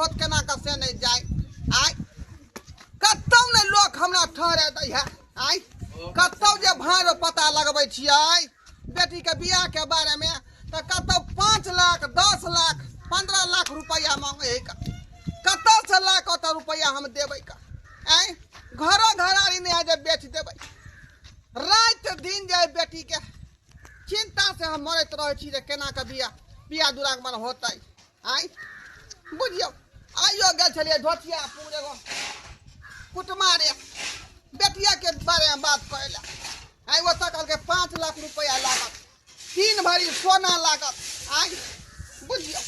होत केना का से नहीं जाए आय कतौ नहीं लोग हमरा ठहरे दै है आय कतौ जे भाड़ पता लगबै छियै बेटी के बियाह के बारे में तो कतौ 5 लाख 10 लाख 15 लाख रुपया मांगे है कतौ से लाख कत रुपया हम देबै का आय घरो घरारी नहीं जे बेच देबै रात दिन जे बेटी के चिंता से हम मरत रहे छी जे केना के बियाह दुरागमन होतै आय बुझियो आइयो गेल छलिए धोतिया पूरे गो कुटमारे बेटिया के बारे में बात करेला आय वो तक के 5 लाख रुपया लागत 3 भरी सोना लागत आय बुझियो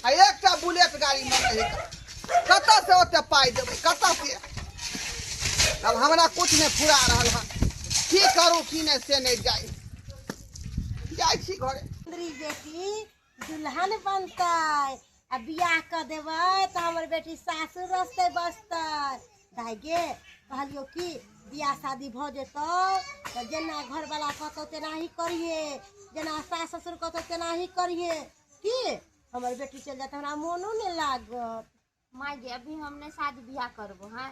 आ एकटा बुलेट गाड़ी मंगे कतऽ से ओते पाई देबै कतऽ से अब हमरा कुछ नहीं फुरा रहल है की करू की नहीं से नहीं जाई छी घरे बेटी दुल्हन बनतै आ बियाह कर देबै तो हमर बेटी सासुर रस्ते बसतै दाई गे कहलियो कि बियाह शादी भ जेतौ तो जेना घर वाला कहतौ तेना ही करिए जेना सास ससुर कहतौ तेना ही करिए कि हमर बेटी चल जात हमरा मोनो नहीं लागत माय गे अभी हमने शादी बियाह करबो हैं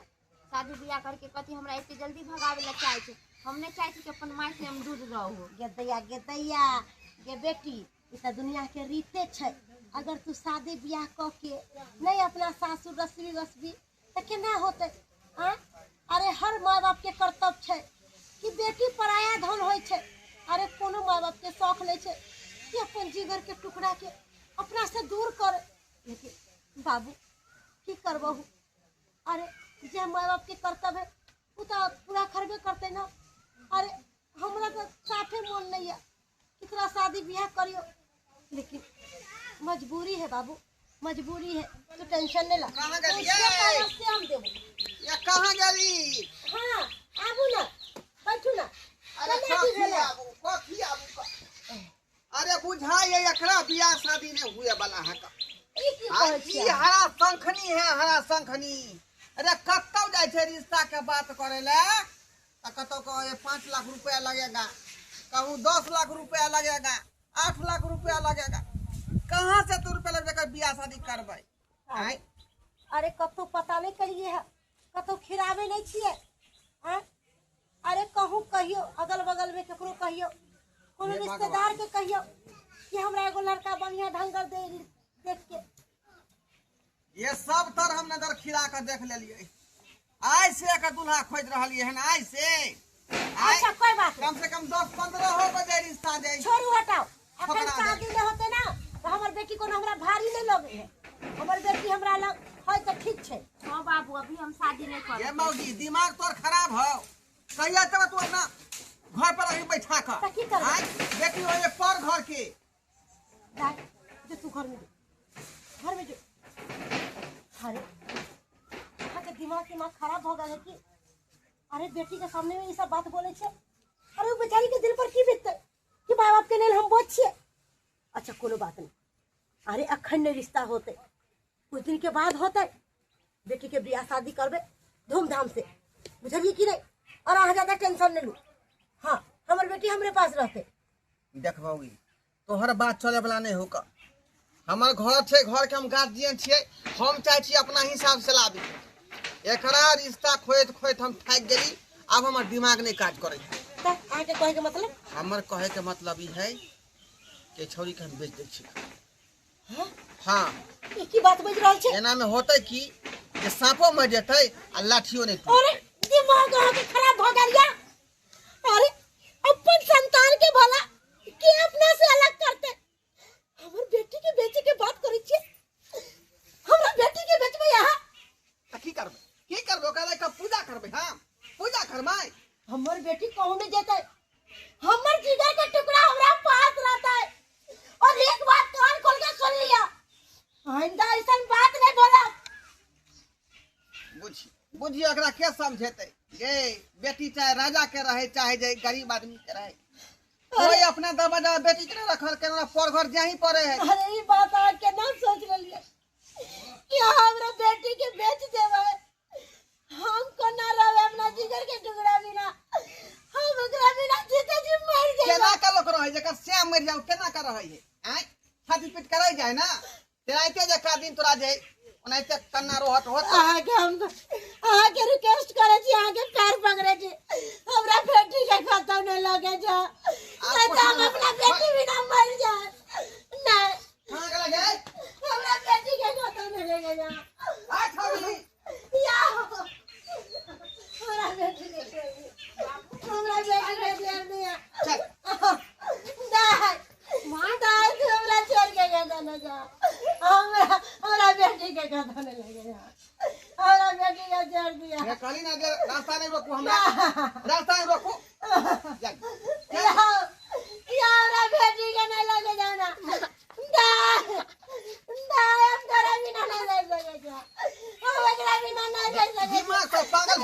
शादी बियाह करके कथी हमरा इतनी जल्दी भगावे ला चाहे छे हमने चाहे कि अपन माय से हम दूर रहो गे गे बेटी इस दुनिया के रीते छै अगर तू शादी बियाह क के नहीं अपना सासुर रसबी तो केना होते हाँ? अरे हर माँ बाप के कर्तव्य छै कि बेटी पराया धन होय छै अरे कोनो माँ बाप के शौक नहीं छै कि अपन जिगर के टुकड़ा के अपना से दूर कर लेकिन बाबू की करबहू अरे जे माँ बाप के कर्तव्य है वो तो पूरा करबे करते ना अरे हमरा तो साफे मन नहीं है कितना शादी ब्याह करियो लेकिन मजबूरी है बाबू मजबूरी है तो टेंशन नहीं ला कहां गेली से हम देबो या कहां गेली हां आबू ना बैठू ना अरे कथी आबू अरे बुझाई एकरा बियाह शादी नहीं हुए वाला है का ई की कहै छी हरा शंखनी है हरा शंखनी अरे कतौ जाय छे रिश्ता के बात करे ले कतौ कहे 5 लाख रुपया लगेगा कहूँ 10 लाख रुपया लगेगा 8 लाख रुपया लगेगा कहाँ से तू रुपया लगेगा बियाह शादी करबै अरे कतो पता नहीं करिए है कतो खिरावे नहीं छिए अरे कहूँ कहियो अगल बगल में केकरो कहियो कोनो रिश्तेदार के कहियो कि हमरा एगो लड़का बढ़िया ढंग दे देख के ये सब तर हम नजर खिला कर देख लेलिए आज से एक दूल्हा खोज रहलिए है आज से अच्छा कोई बात कम से कम 10-15 हो बजे रिश्ता दे छोड़ू हटाओ अपन शादी में होते ना तो हमर बेटी को हमरा भारी नहीं लगे है हमर बेटी हमरा लग है तो ठीक छे हां बाबू अभी हम शादी नहीं करब ये मौजी दिमाग तोर खराब हो कहिया तब तू अपना घर पर रही बैठा कर की करबे बेटी हो ये पर घर के जाए जो तू घर में जो अरे के दिमाग खराब हो गया है कि अरे बेटी के सामने में ये सब बात बोले छे अरे वो बेचारी के दिल पर की बीतते कि माँ बाप के लेल हम बोझ छिए अच्छा कोनो बात नहीं अरे अखंड रिश्ता होते कुछ दिन के बाद होते बेटी के बियाह शादी करबे धूमधाम से बुझलिए कि नहीं और आ ज्यादा टेंशन नहीं लू हाँ हमारे बेटी हमारे पास रहते देखबोगी तोहर बात चले वाला नहीं होगा हमार घर छे घर के हम गार्जियन छिए हम चाहे छी अपना हिसाब से लाबी एकरा रिश्ता खोइत खोइत हम थाक गेली अब हमार दिमाग नहीं काज करे त आके कहे के मतलब हमर कहे के मतलब ई है कि छोरी के हम बेच दे छी हां हां ई की बात बज रहल छे एना में होतै कि जे सांपो मर जेतै आ लाठियो नहीं टूटै अरे दिमाग आके खराब हो गया अरे अपन संतान के भला के अपना से अलग करते हमर बेटी के बेचे के बात करै छी हमरा बेटी के बेचबे यहां की करबे ओकरा का पूजा करबे हम पूजा करबै हमर बेटी कहूं में जेतै हमर जिगर का टुकड़ा हमरा पास रहता है और एक बात कान खोल के सुन लिया आइंदा ऐसन बात नहीं बोला बुझी एकरा के समझेतै ये बेटी चाहे राजा के रहे चाहे जे गरीब आदमी के रहे कोई अपना दरवाजा बेटी के रखल के पर घर जाही पड़े है अरे ई बात आज के ना सोच रलिए कि हमरा बेटी के बेच देबै हम कोना रहे अपना जिगर के टुकड़ा बिना हम ओकरा बिना जीते जी मर जाए केना का लोग रहे जकर से मर जाओ केना का रहे है आय छाती पीट करे जाए ना तेरा के जका दिन तोरा जे ओनाहिते कन्ना रोहत होत आगे हम आगे रिक्वेस्ट करे छी, आगे पैर पकड़े छी, हमरा बेटी के खत्म नहीं लगे जा, नहीं तो हम अपना बेटी बिना मर जाए। नहीं कहां के लगे हमरा बेटी के खत्म नहीं लगे जा। आ छोड़ी या हमरा बेटी के दिया दिया चल दाई मां दाई हमरा छोड़ के गया ना जा। हमरा बेटी के खत्म नहीं लगे जा, हमरा बेटी के छोड़ दिया। मैं कहली ना जे रास्ता नहीं रोकू, हमरा रास्ता नहीं रोकू। यारा बेटी के नहीं लगे जाना, दाई दाई हम तेरा बिना नहीं रह सके जा, हम तेरा बिना नहीं रह सके। दिमाग तो पागल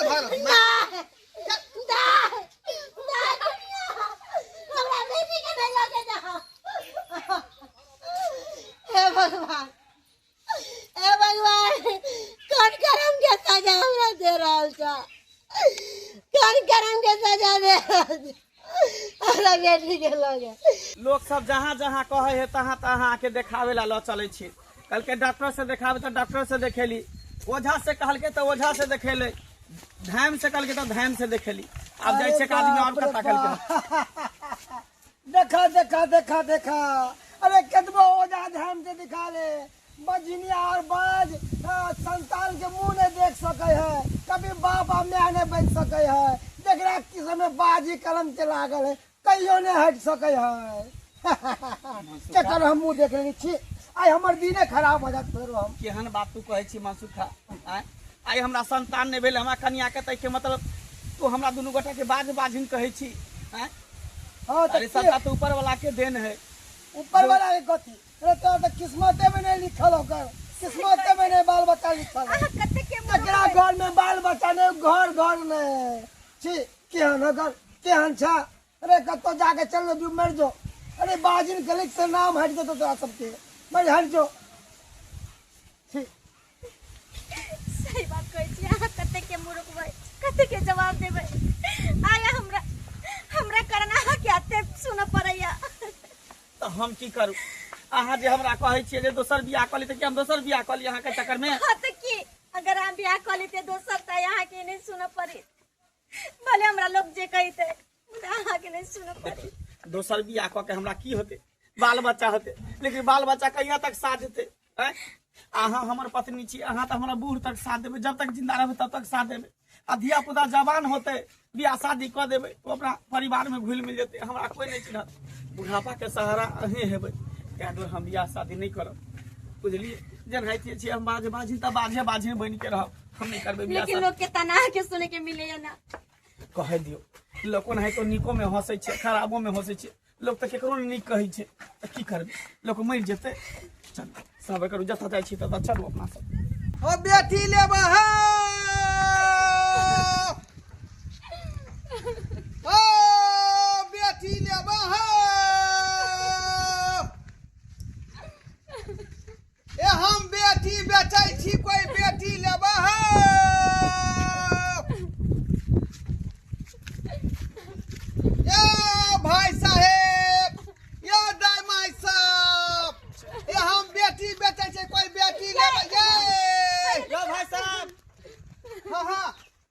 भर दाई दाई दुनिया हमरा बेटी के नहीं लगे जा। हे भगवान, हे भगवान, कौन करम के सजा हमरा दे रहल छ, कौन करम के सजा दे रहल छ हमरा बेटी के लगे। लोग सब जहाँ जहाँ कहे है तहाँ तहाँ आके देखावे ला लो चले छी। कल के डॉक्टर से देखावे तो डॉक्टर से देखेली, ओझा से कहल के तो ओझा से देखेले, धाम से कहल के तो धाम से देखेली। अब जैसे एक आदमी और का ताकल के देखा देखा देखा देखा, अरे कतबो ओझा धाम से दिखा ले, बजनिया और बाज संतान के मुंह नहीं देख सके है, कभी बाप मैं नहीं बच सके है, जरा किस में बाजी कलम के लागल है, कहियो नहीं हट सके है। केकर हम मुंह देख लेनी छी, आई हमर दिने खराब हो जात फेरो हम। केहन बात तू कहे छी मासुखा, आई हमरा संतान नहीं भेल, हमरा कन्या के तै के मतलब तू हमरा दुनू गोटा के बाज बाजिन कहे छी। हां अरे सबका तो ऊपर वाला के देन है, ऊपर वाला के कथी, अरे तो किस्मते में नहीं लिखल होकर, किस्मते में नहीं बाल बच्चा लिखल है। एकरा घर में बाल बच्चा नहीं, घर घर में छी केहन अगर केहन छा, अरे कतो जाके चल जो मर जो, अरे बाजिन गलिक से नाम हट जतो तोरा सबके, मर हट जो। छी सही बात कहै छी अहाँ, कते के मूर्ख भाई, कते के जवाब देबै। आया हमरा हमरा करना है क्या ते सुन पड़ैया। तो हम की करू, अहाँ जे हमरा कहे छियै जे दोसर बियाह कऽ ली तऽ हम दोसर बियाह कऽ ली अहाँ के चक्कर में। हां त की अगर हम बियाह कऽ लेते दोसर त अहाँ के नहीं सुन पड़ी, भले हमरा लोग जे कहते अहाँ के नहीं सुन पड़ी। दोसर बियाह कऽ के हमरा की होते, बाल बच्चा होते, लेकिन बाल बच्चा कहिया तक साथ देते। अहाँ हमर पत्नी छी, अहाँ तऽ हमरा बूढ़ तक साथ देबै, जब तक जिंदा रहबै तब तक साथ देबै। आ धिया पुता जवान होते बियाह शादी कऽ देबै तो अपना परिवार में घुल मिल जेतै, हमरा कोई नहीं चिन्हत। बुढ़ापा के सहारा अहें हेबै, कए दुआरे हम बियाह शादी नहीं करब, बुझलिए। जेनाहिते छी हम बाजे बाजी तऽ बाजे बाजे बन के रहब, हम नहीं करबै बियाह लेकिन शादी। लोग के तना के सुने के मिले या ना, कह दियो लोग नहीं तो निको में हंसे छे, खराबो में हंसे छे, लोग तो केकरो नहीं कहे छे, त की करबे, लोग मर जेते। चल सब करू जथा जाय छी त चलू अपना सब। ओ बेटी लेबा है, ओ बेटी लेबा है, ए हम बेटी बेचै छी, कोई बेटी लेबा है। या भाई साहेब, या दामाई साहब, ए हम बेटी बेचै छी, कोई बेटी लेबा ये। यो भाई साहब, हाँ हाँ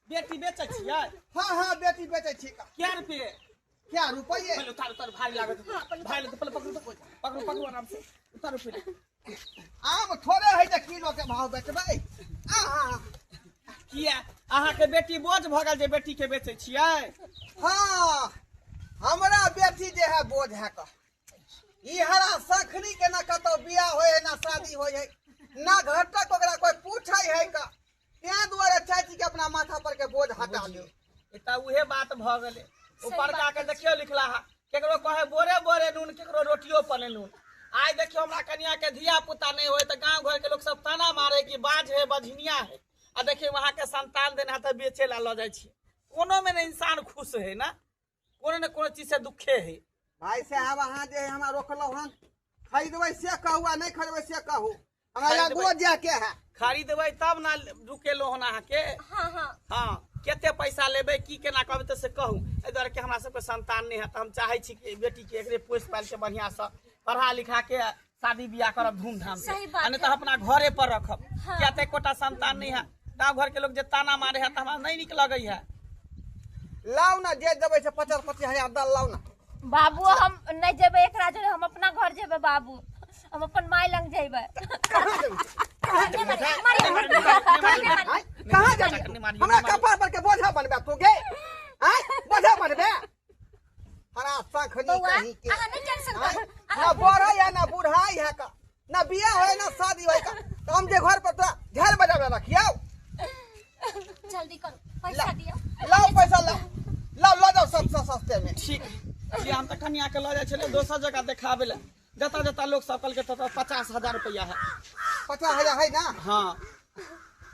बेटी बेचै छियै? हाँ हाँ बेटी बेचै छी। क्या रुपये? क्या रुपये? पहले उतार उतार, भारी लागत, भाई ले तो पहले पकड़ो पकड़ो पकड़ो आराम से, उतार रुपये। आम थोड़े है जे किलो के भाव बेचबै। किया अहाँ के बेटी बोझ भ गेल जे बेटी के बेचै छियै? हाँ हमरा बेटी जे है बोझ है का, ई हरा सखनी के ना कतो बियाह होय है, ना शादी होय है, ना घर तक ओकरा कोई पूछै है का, तें दुआरे चाची के अपना माथा पर के बोझ हटा लियो। त उहे बात भ गेलै, ऊपर का के देखियो लिखला है, केकरो कहे बोरे बोरे नून, केकरो रोटियो पले नून। आज देखियो हमरा कन्या के धिया पुता नहीं होय त गांव घर के लोग सब ताना मारे कि बाज है बझनिया है, आ देखिए वहां के संतान देना त बेचे ला ल जाय छी। कोनो में न इंसान खुश है ना, कोनो न कोनो चीज से दुखे है। भाई साहब अहाँ जे हमरा रोकलौ हन, खरीदबै से कहू आ नहीं खरीदबै से कहू, हमरा लगो जाके है। खरीदबै तब ना रुकेलो हन अहाँ के। हाँ हाँ हाँ केते पैसा लेबै की केना कहबै त से कहू। एहि दुआरे कि हमरा सबके संतान नहीं है त हम चाहे छी कि बेटी के एकरे पोस पाल के बढ़िया से पढ़ा लिखा के शादी ब्याह करब धूमधाम से सही बात आ नहीं तो अपना घरे पर रखब हाँ। क्या ते कोटा संतान नहीं है गाँव घर के लोग जे ताना मारे है तो हमरा नहीं निक लगे है लाओ ना जे देबै से 50-25 हजार दल लाओ ना बाबू हम नहीं जेबे एकरा जोरे हम अपना घर जेबे बाबू हम अपन माय लंग जेबे कहाँ जेबै कहाँ जेबै हमरा कपार पर के बोझा बनबे तू गे आय बोझा बनबे हरा शंखनी बउआ कहीं के अहाँ नहीं टेंशन आय, कर ना बड़ा या ना बुढ़ाई है का ना बियाह है ना शादी है का तो हम जे घर पर तो ढेर बजा रखियो जल्दी करो पैसा दियो लाओ पैसा लाओ लाओ लो जाओ सबसे सस्ते में ठीक ये हम तो कन्या के ले जाए दोसर जगह देखाबे ला जता जता लोग सब कल के 50,000 रुपया है 50,000 है ना हाँ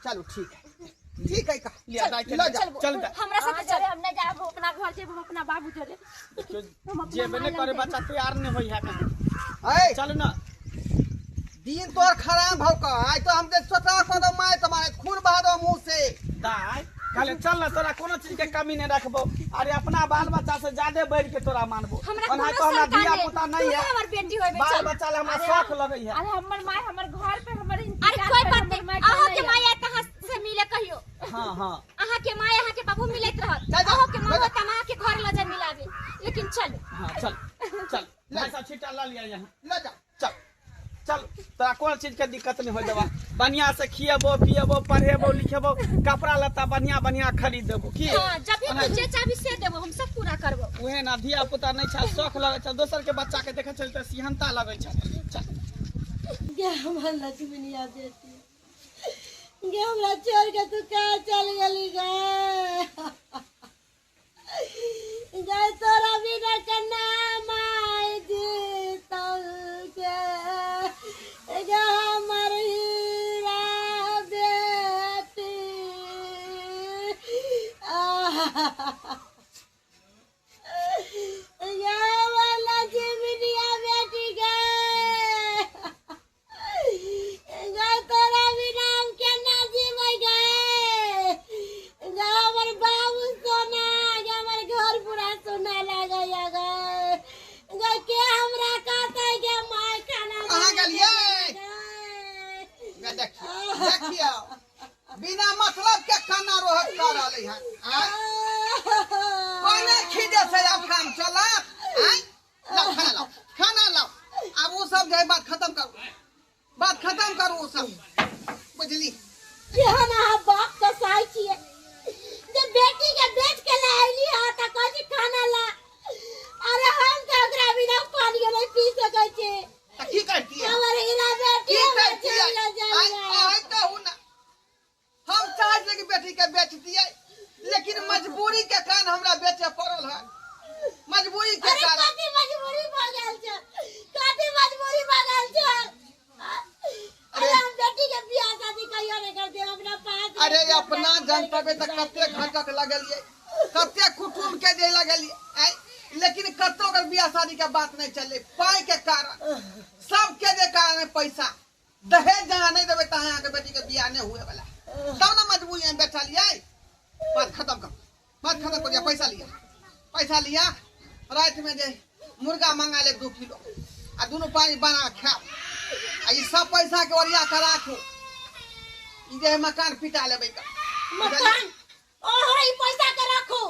चलो ठीक है का लिया जाए के लो जा चल जा हमरा साथे चल हम नहीं जाबो अपना घर जेबे हम अपना बाबू जोरे जेबे नहीं करे बच्चा तैयार नहीं होई है कहीं है चल ना दिन तोर खराब हो का आज तो हम दे सोचा को माय तुम्हारे खून बहा दो मुंह से दाई कहले चल ना तोरा कोनो चीज के कमी नहीं रखबो अरे अपना बाल बच्चा से ज्यादा बढ़ के तोरा मानबो हमरा ओना कोनो तो हमरा शंका धिया नहीं। पुता नहीं तू है हमर बेटी होबे बाल चल बच्चा ले हमरा शौक लगई है अरे हमर माय हमर घर पे हमर अरे कोई बात नहीं अहाँ के माया कहाँ से मिले कहियो हाँ हाँ अहाँ के माया अहाँ के बाबू मिलत रहत जा, जा, अहाँ के माँ जा। तमा के घर ल जा मिलावे लेकिन चल हाँ चल चल भाई साहब छीटा ला लिया यहाँ ले जा चल चल तोरा कोन चीज के दिक्कत नहीं हो जावा बढ़िया से खिएबो पिएबो पढ़ेबो लिखेबो कपड़ा लत्ता बढ़िया बढ़िया खरीद देबो की हां जब भी तुझे चाबी से देबो हम सब पूरा करबो उहे ना धिया पुता नहीं छा शौक लगे छा दोसर के बच्चा के देखे चलते सिहनता लगे छा चल गे हमर लक्ष्मनिया बेटी गे हमरा छोड़ के तू कहाँ चल गेली गे तोरा बिना कन्ना माय दी के गे हमर हीरा बेटी गे हमर लक्ष्मनिया बेटी गे तोरा बिना हम केना जीबै गे हमर बाबू सोना हमर घर पूरा सोना लागैया गे के हमरा कहतै गे माय खाना कहाँ गेलियै गे देखियो बिना मतलब के खाना रोहत कर रहले हैं कोई नहीं खीजे से अब काम चला लाओ खाना लाओ अब वो सब जो बात खत्म करो वो सब बुझली केहन अहाँ बाप कसाई छियै जे बेटी के बेच के लाइली हा त कथी खाना ला अरे हम त ओकरा बिना पानी नहीं पी सकै छी तो की करती है हमर हीरा बेटी की हमर करती है चल जाइए आई कहू ना हम चाहते कि बेटी के बेच दिए लेकिन मजबूरी के कारण हमरा बेचे पड़ल है मजबूरी के अरे कारण कथी मजबूरी भ गेल छै कथी मजबूरी भ गेल छै अरे हम बेटी के बियाह शादी कहियो नहीं करते अपना पास अरे अपना जनतव्य तक कते घटक लगलिए कते कुटुम के दे लगलिए लेकिन कतो के बियाह शादी के बात नहीं चले पाई के कारण सबके दे कारण पैसा दहेज जहाँ नहीं देवे तहाँ के बेटी के बियाह नहीं हुए वाला तब ना मजबूरी में बैठा लिया बात खत्म कर दिया पैसा लिया रात में जे मुर्गा मंगा ले 2 किलो आ दोनों पानी बना खाओ आ ई सब पैसा के ओरिया के राखो ई जे मकान पिटा लेबै का मकान ओहो ई पैसा के रखो